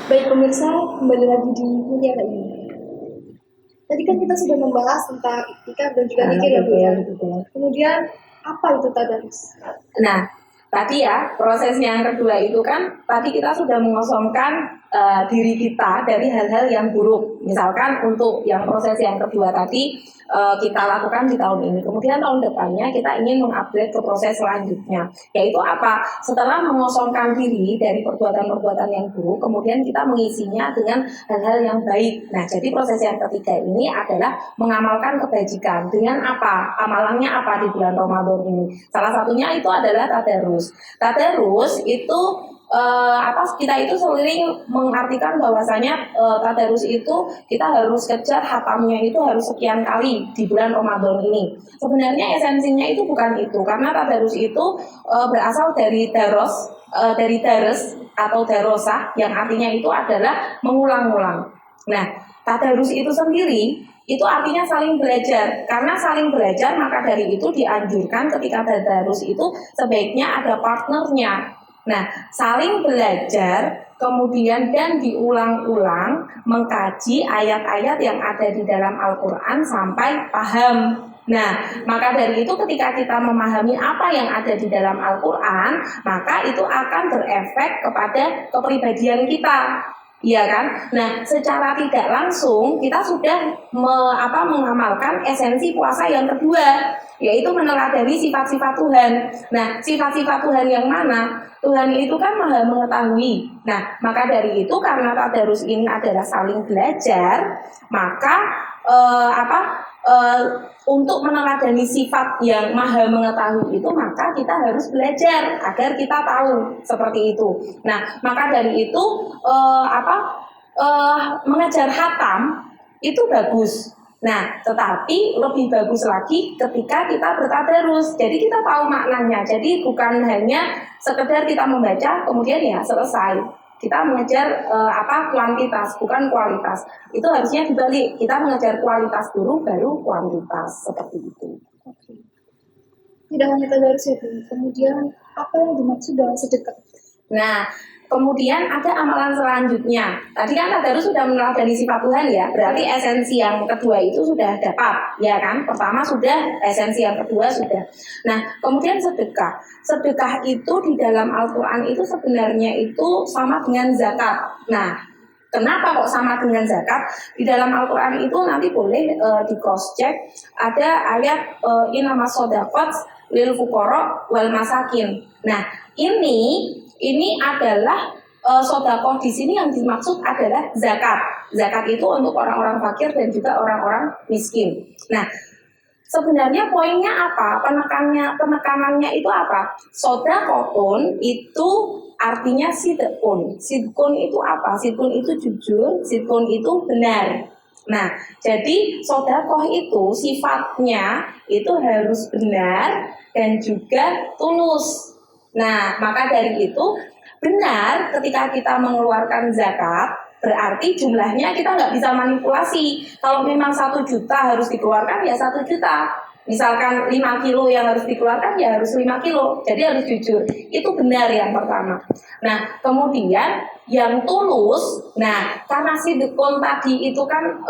Baik pemirsa, kembali lagi di Mutiara ini. Tadi kan kita sudah membahas tentang iktikaf dan juga zikir ya Bu ya. Kemudian apa itu tadarus? Nah, tadi ya proses yang kedua itu kan tadi kita sudah mengosongkan diri kita dari hal-hal yang buruk. Misalkan untuk yang proses yang kedua tadi kita lakukan di tahun ini. Kemudian tahun depannya kita ingin mengupgrade ke proses selanjutnya. Yaitu apa? Setelah mengosongkan diri dari perbuatan-perbuatan yang buruk, kemudian kita mengisinya dengan hal-hal yang baik. Nah, jadi proses yang ketiga ini adalah mengamalkan kebajikan. Dengan apa? Amalannya apa di bulan Ramadan ini? Salah satunya itu adalah tadarus. Tadarus itu kita itu sering mengartikan bahwasanya tadarus itu kita harus kejar hatamnya itu harus sekian kali di bulan Ramadan ini. Sebenarnya esensinya itu bukan itu, karena tadarus itu berasal dari dari dares atau darosah yang artinya itu adalah mengulang-ulang. Nah, tadarus itu sendiri itu artinya saling belajar. Karena saling belajar, maka dari itu dianjurkan ketika tadarus itu sebaiknya ada partnernya. Nah, saling belajar kemudian dan diulang-ulang mengkaji ayat-ayat yang ada di dalam Al-Quran sampai paham. Nah, maka dari itu ketika kita memahami apa yang ada di dalam Al-Quran, maka itu akan berefek kepada kepribadian kita. Iya kan? Nah, secara tidak langsung kita sudah mengamalkan esensi puasa yang kedua, yaitu meneladani sifat-sifat Tuhan. Nah, sifat-sifat Tuhan yang mana? Tuhan itu kan Maha mengetahui. Nah, maka dari itu karena tadarus ini adalah saling belajar, maka untuk meneladani sifat yang Maha mengetahui itu, maka kita harus belajar agar kita tahu seperti itu. Nah, maka dari itu mengejar hatam itu bagus. Nah, tetapi lebih bagus lagi ketika kita bertadarus. Jadi kita tahu maknanya. Jadi bukan hanya sekedar kita membaca kemudian ya selesai. Kita mengejar kuantitas, bukan kualitas. Itu harusnya dibalik. Kita mengejar kualitas dulu, baru kuantitas, seperti itu. Oke. Tidak hanya tadarus itu, kemudian apa yang dimaksud dengan sedekah? Nah, kemudian ada amalan selanjutnya. Tadi kan tadarus sudah meneladani sifat Tuhan ya, berarti esensi yang kedua itu sudah dapat, ya kan? Pertama sudah, esensi yang kedua sudah. Nah, kemudian sedekah. Sedekah itu di dalam Al-Quran itu sebenarnya itu sama dengan zakat. Nah, kenapa kok sama dengan zakat? Di dalam Al-Quran itu nanti boleh di cross check, ada ayat inamas sodaqat lil fuqara wal masakin. Nah, ini adalah sodakoh di sini yang dimaksud adalah zakat. Zakat itu untuk orang-orang fakir dan juga orang-orang miskin. Nah, sebenarnya poinnya apa? Penekanannya itu apa? Sodakohun itu artinya sidqun. Sidqun itu apa? Sidqun itu jujur, sidqun itu benar. Nah, jadi sodakoh itu sifatnya itu harus benar dan juga tulus. Nah, maka dari itu benar ketika kita mengeluarkan zakat, berarti jumlahnya kita nggak bisa manipulasi. Kalau memang 1 juta harus dikeluarkan ya 1 juta. Misalkan 5 kilo yang harus dikeluarkan ya harus 5 kilo. Jadi harus jujur. Itu benar yang pertama. Nah, kemudian yang tulus. Nah, karena sidqun tadi itu kan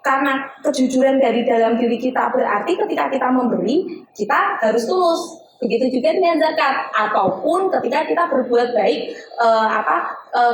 karena kejujuran dari dalam diri kita, berarti ketika kita memberi, kita harus tulus. Begitu juga dengan zakat, ataupun ketika kita berbuat baik,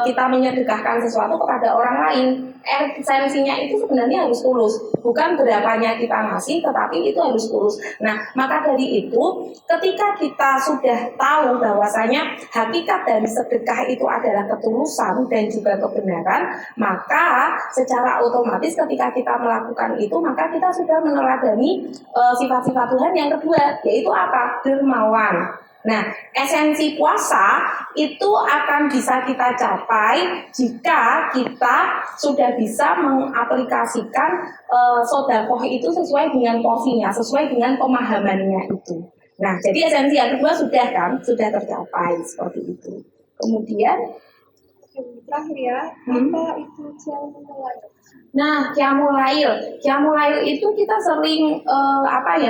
kita menyedekahkan sesuatu kepada orang lain. Esensinya itu sebenarnya harus tulus, bukan berapanya kita ngasih, tetapi itu harus tulus. Nah, maka dari itu, ketika kita sudah tahu bahwasanya hakikat dari sedekah itu adalah ketulusan dan juga kebenaran, maka secara otomatis ketika kita melakukan itu, maka kita sudah meneladani sifat-sifat Tuhan yang kedua, yaitu apa? Dermawan. Nah, esensi puasa itu akan bisa kita capai jika kita sudah bisa mengaplikasikan sodakoh itu sesuai dengan porsinya, sesuai dengan pemahamannya itu. Nah, jadi esensi yang kedua sudah tercapai seperti itu. Kemudian terakhir ya, apa itu qiyamul lail? Nah, qiyamul lail itu kita sering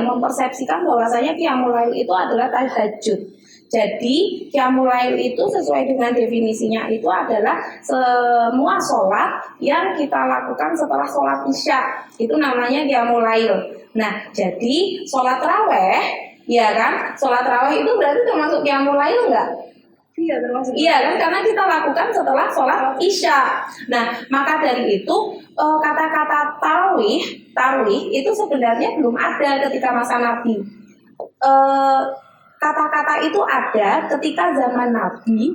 mempersepsikan bahwasanya qiyamul lail itu adalah tahajud. Jadi qiyamul lail itu sesuai dengan definisinya itu adalah semua sholat yang kita lakukan setelah sholat isya. Itu namanya qiyamul lail. Nah, jadi sholat raweh, ya kan? Sholat raweh itu berarti termasuk qiyamul lail enggak? Iya, termasuk. Iya kan, karena kita lakukan setelah sholat isya. Nah, maka dari itu kata-kata tarawih itu sebenarnya belum ada ketika masa Nabi. Kata-kata itu ada ketika zaman Nabi,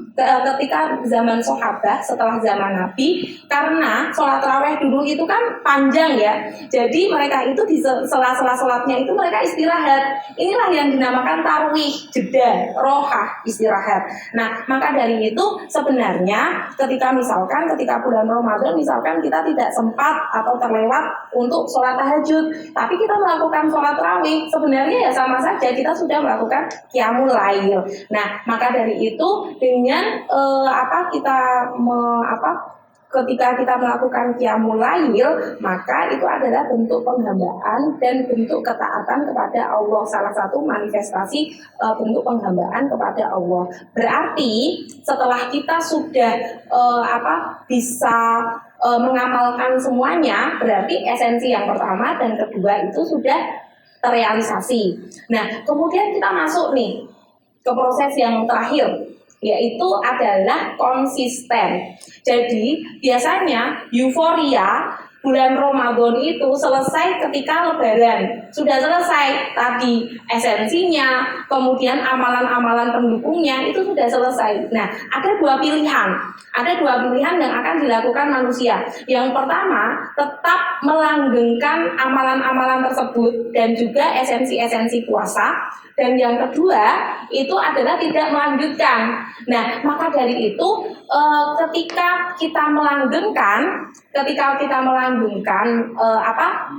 ketika zaman sahabat, setelah zaman Nabi, karena sholat raweh dulu itu kan panjang ya. Jadi mereka itu di sela-sela sholatnya itu mereka istirahat. Inilah yang dinamakan tarwih, jeda, rohah, istirahat. Nah, maka dari itu sebenarnya ketika bulan Ramadan misalkan kita tidak sempat atau terlewat untuk sholat tahajud, tapi kita melakukan sholat raweh, sebenarnya ya sama saja kita sudah melakukan qiyamul lail. Nah, maka dari itu dengan ketika kita melakukan qiyamul lail, maka itu adalah bentuk penghambaan dan bentuk ketaatan kepada Allah. Salah satu manifestasi bentuk penghambaan kepada Allah. Berarti setelah kita sudah bisa mengamalkan semuanya, berarti esensi yang pertama dan kedua itu sudah terrealisasi. Nah, kemudian kita masuk nih ke proses yang terakhir, yaitu adalah konsisten. Jadi biasanya euforia bulan Ramadan itu selesai ketika Lebaran. Sudah selesai tadi esensinya, kemudian amalan-amalan pendukungnya itu sudah selesai. Nah, ada dua pilihan. Ada dua pilihan yang akan dilakukan manusia. Yang pertama, tetap melanggengkan amalan-amalan tersebut dan juga esensi-esensi puasa. Dan yang kedua, itu adalah tidak melanjutkan. Nah, maka dari itu ketika kita melanggengkan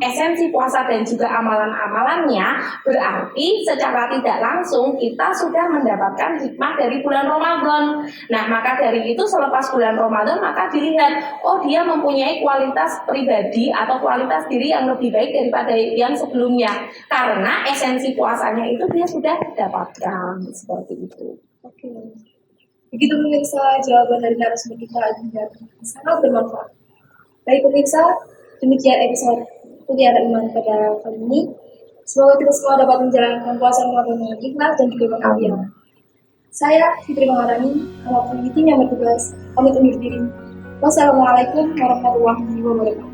esensi puasa dan juga amalan-amalannya, berarti secara tidak langsung kita sudah mendapatkan hikmah dari bulan Ramadan. Nah, maka dari itu selepas bulan Ramadan maka dilihat, oh dia mempunyai kualitas pribadi atau kualitas diri yang lebih baik daripada yang sebelumnya, karena esensi puasanya itu dia sudah dapatkan, seperti itu. Oke. Begitu pemirsa, jawaban dari narasumber kita juga sangat bermanfaat. Baik pemirsa, demikian episode Kuliah Iman pada kali ini. Semoga kita semua dapat menjalankan puasa Ramadan dengan ikhlas dan juga bahagia. Saya Fitri Maharani, mewakili tim yang bertugas, pamit undur diri. Wassalamualaikum warahmatullahi wabarakatuh.